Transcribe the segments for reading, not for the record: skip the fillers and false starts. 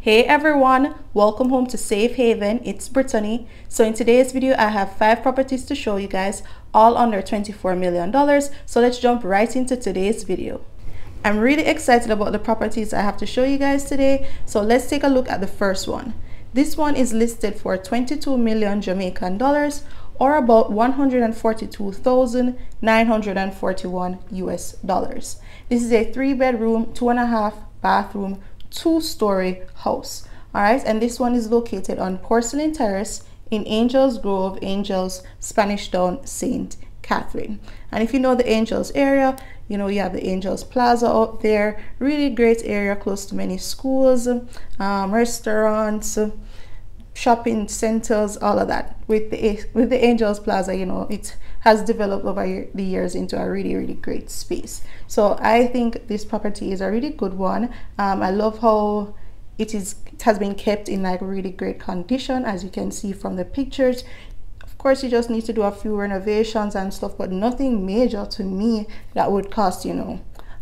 Hey everyone, welcome home to Safe Haven. It's Britonny. So in today's video I have 5 properties to show you guys, all under $24 million. So let's jump right into today's video. I'm really excited about the properties I have to show you guys today. So let's take a look at the first one. This one is listed for 22 million Jamaican dollars, or about $142,941 US dollars. This is a 3-bedroom, 2.5 bathroom, 2-story house. All right, and this one is located on Porcelain Terrace in Angels Grove, Angels, Spanish Town, St. Catherine. And if you know the Angels area, you know you have the Angels Plaza out there. Really great area, close to many schools, restaurants, shopping centers, all of that. With the Angels Plaza, you know, it has developed over the years into a really great space. So I think this property is a really good one. I love how it has been kept in like really great condition, as you can see from the pictures. Of course, you just need to do a few renovations and stuff, but nothing major to me that would cost, you know,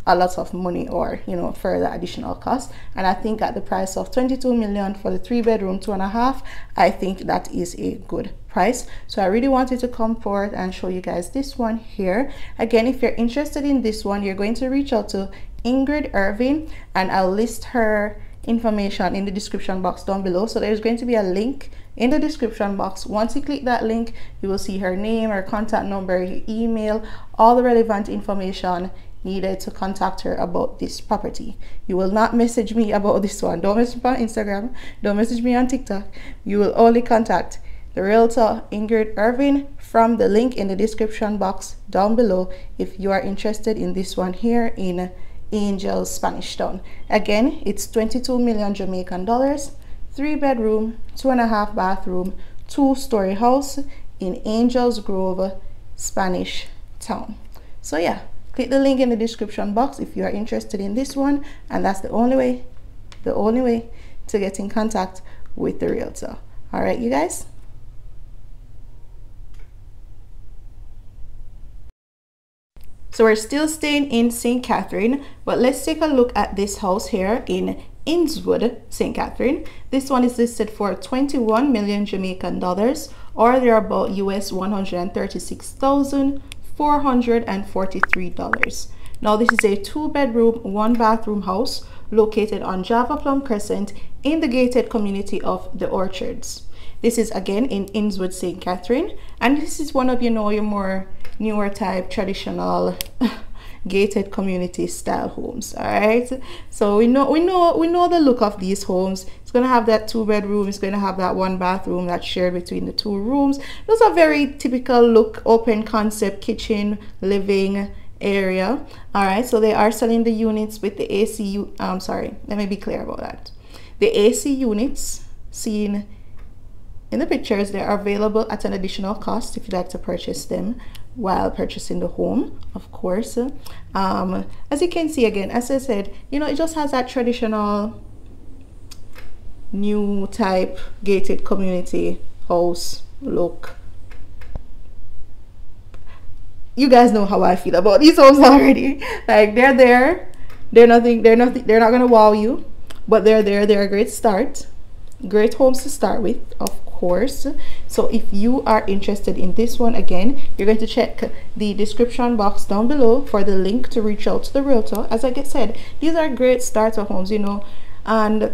a lot of money or, you know, further additional cost. And I think at the price of 22 million for the 3-bedroom, 2.5, I think that is a good price. So I really wanted to come forward and show you guys this one here. Again, if you're interested in this one, you're going to reach out to Ingrid Irving, and I'll list her information in the description box down below. So there's going to be a link in the description box. Once you click that link, you will see her name, her contact number, her email, all the relevant information needed to contact her about this property. You will not message me about this one. Don't message me on Instagram, don't message me on TikTok. You will only contact the realtor Ingrid Irving from the link in the description box down below if you are interested in this one here in Angels, Spanish Town. Again, it's 22 million Jamaican dollars, 3-bedroom, 2.5 bathroom, 2-story house in Angels Grove, Spanish Town. So yeah, click the link in the description box if you are interested in this one, and that's the only way to get in contact with the realtor. All right, you guys. So we're still staying in St. Catherine, but let's take a look at this house here in Innswood, St. Catherine. This one is listed for 21 million Jamaican dollars, or they're about US $136,443. Now this is a 2-bedroom, 1-bathroom house located on Java Plum Crescent in the gated community of the Orchards. This is again in Innswood, St. Catherine, and this is one of, you know, your more newer type traditional gated community style homes. All right, so we know the look of these homes. It's going to have that 2-bedroom, it's going to have that 1-bathroom that's shared between the 2 rooms. Those are very typical look, open concept kitchen, living area. All right, so they are selling the units with the AC. Sorry, let me be clear about that. The AC units seen in the pictures, they are available at an additional cost if you'd like to purchase them while purchasing the home, of course. As you can see, again, as I said, you know, it just has that traditional new type gated community house look. You guys know how I feel about these homes already. Like, they're not gonna wow you, but they're a great start. Great homes to start with, of course. So if you are interested in this one, again, you're going to check the description box down below for the link to reach out to the realtor. As I said, these are great starter homes, you know, and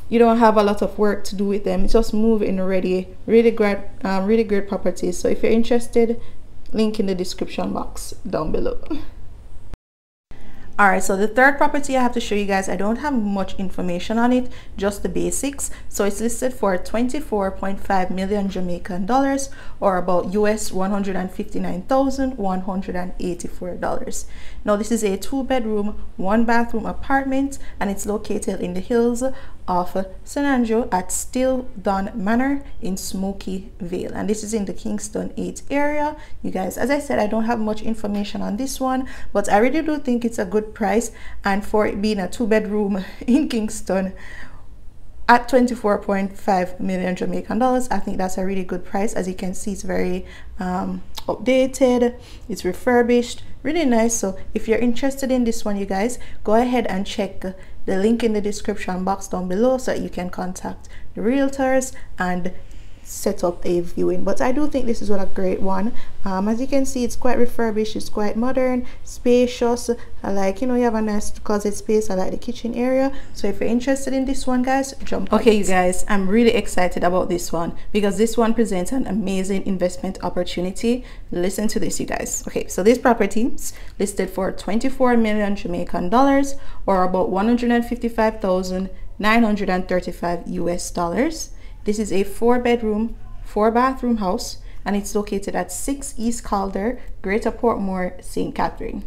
you don't have a lot of work to do with them. It's just move in ready, really great properties. So if you're interested, link in the description box down below. All right, so the third property I have to show you guys, I don't have much information on it, just the basics. So it's listed for 24.5 million Jamaican dollars, or about US $159,184. Now this is a 2-bedroom, 1-bathroom apartment, and it's located in the hills of St. Andrew at Still Don Manor in Smokey, Vale, and this is in the Kingston 8 area. You guys, as I said, I don't have much information on this one, but I really do think it's a good price, and for it being a 2-bedroom in Kingston at 24.5 million Jamaican dollars, I think that's a really good price. As you can see, it's very updated, it's refurbished, really nice. So if you're interested in this one, you guys, go ahead and check the link in the description box down below so that you can contact the realtors and set up a viewing. But I do think this is what a great one. As you can see, it's quite refurbished, it's quite modern, spacious. I like, you know, you have a nice closet space. I like the kitchen area. So if you're interested in this one, guys, jump on. Okay, you guys, I'm really excited about this one because this one presents an amazing investment opportunity. Listen to this, you guys. Okay, so this property is listed for 24 million Jamaican dollars, or about 155,935 US dollars. This is a 4-bedroom, 4-bathroom house, and it's located at 6 East Calder, Greater Portmore, St. Catherine.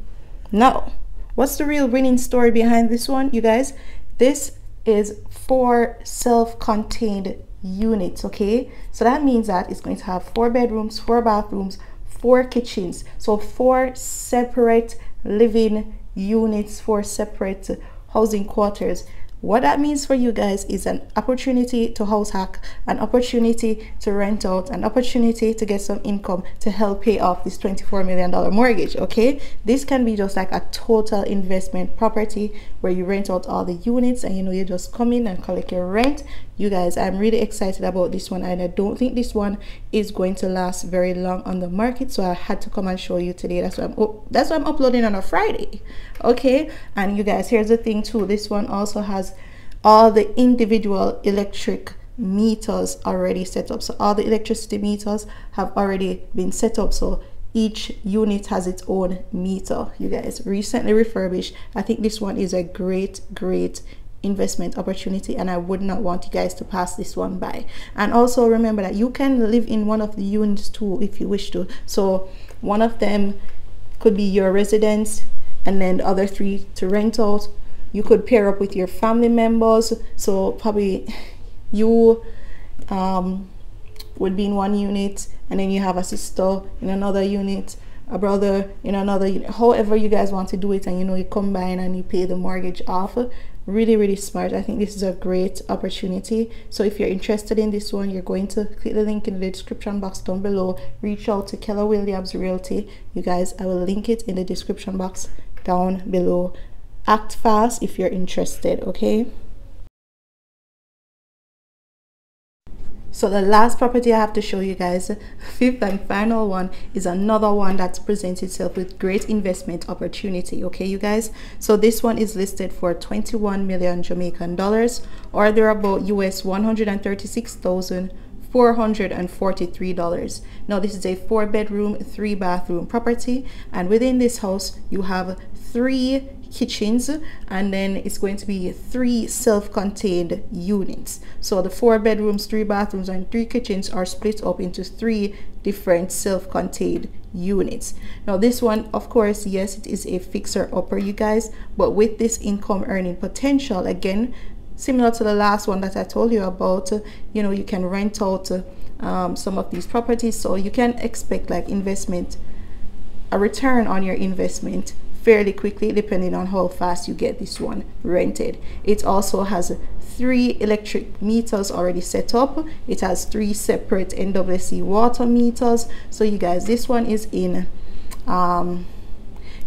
Now, what's the real winning story behind this one, you guys? This is 4 self-contained units, okay? So that means that it's going to have 4 bedrooms, 4 bathrooms, 4 kitchens. So 4 separate living units, 4 separate housing quarters. What that means for you guys is an opportunity to house hack, an opportunity to rent out, an opportunity to get some income to help pay off this $24 million mortgage, okay? This can be just like a total investment property where you rent out all the units and, you know, you just come in and collect your rent. You guys, I'm really excited about this one, and I don't think this one is going to last very long on the market, so I had to come and show you today. That's why I'm uploading on a Friday, okay? And you guys, here's the thing too, this one also has all the individual electric meters already set up. So all the electricity meters have already been set up, so each unit has its own meter. You guys, recently refurbished. I think this one is a great investment opportunity, and I would not want you guys to pass this one by. And also remember that you can live in one of the units too if you wish to. So one of them could be your residence and then the other 3 to rent out. You could pair up with your family members, so probably you would be in one unit, and then you have a sister in another unit, a brother in another unit, however you guys want to do it, and you know, you combine and you pay the mortgage off. Really smart. I think this is a great opportunity. So if you're interested in this one, you're going to click the link in the description box down below. Reach out to Keller Williams Realty. You guys, I will link it in the description box down below. Act fast if you're interested, okay? So the last property I have to show you guys, 5th and final one, is another one that presents itself with great investment opportunity, okay, you guys? So this one is listed for 21 million Jamaican dollars, or they're about US $136,443. Now this is a 4-bedroom, 3-bathroom property, and within this house you have 3 kitchens, and then it's going to be 3 self-contained units. So the 4 bedrooms, 3 bathrooms, and 3 kitchens are split up into 3 different self-contained units. Now this one, of course, yes, it is a fixer upper, you guys, but with this income earning potential, again, similar to the last one that I told you about, you know, you can rent out some of these properties, so you can expect like a return on your investment fairly quickly, depending on how fast you get this one rented. It also has 3 electric meters already set up. It has 3 separate NWC water meters. So you guys, this one is in you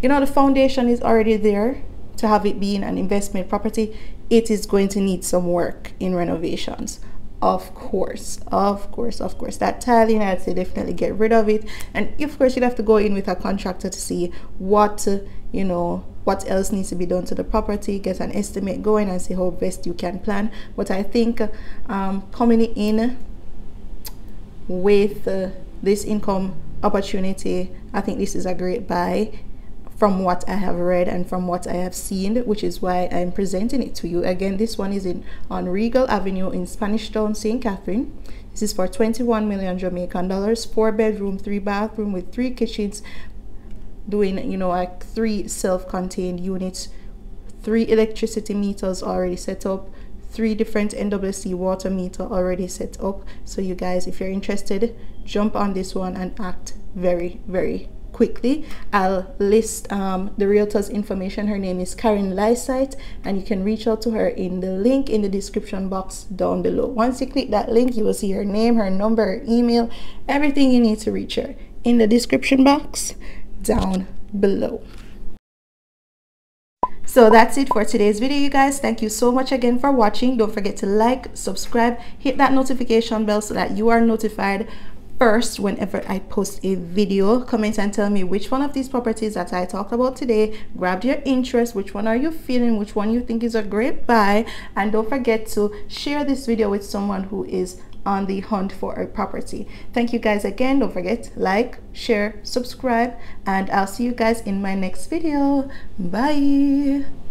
know, the foundation is already there to have it being an investment property. It is going to need some work in renovations, of course. That tiling, I'd say definitely get rid of it, and of course you'd have to go in with a contractor to see what, you know, what else needs to be done to the property, get an estimate going, and see how best you can plan. But I think coming in with this income opportunity, I think this is a great buy from what I have read and from what I have seen, which is why I'm presenting it to you. Again, this one is on Regal Avenue in Spanish Town, St. Catherine. This is for 21 million Jamaican dollars, 4-bedroom, 3-bathroom with 3 kitchens, doing, you know, like 3 self-contained units, 3 electricity meters already set up, 3 different NWC water meter already set up. So you guys, if you're interested, jump on this one and act very quickly. I'll list the realtor's information. Her name is Karen Lysite, and you can reach out to her in the link in the description box down below. Once you click that link, you will see her name, her number, her email, everything you need to reach her in the description box down below. So that's it for today's video, you guys. Thank you so much again for watching. Don't forget to like, subscribe, hit that notification bell so that you are notified first whenever I post a video. Comment and tell me which one of these properties that I talked about today grabbed your interest, which one are you feeling, which one you think is a great buy. And don't forget to share this video with someone who is on the hunt for a property. Thank you guys again. Don't forget, like, share, subscribe, and I'll see you guys in my next video. Bye.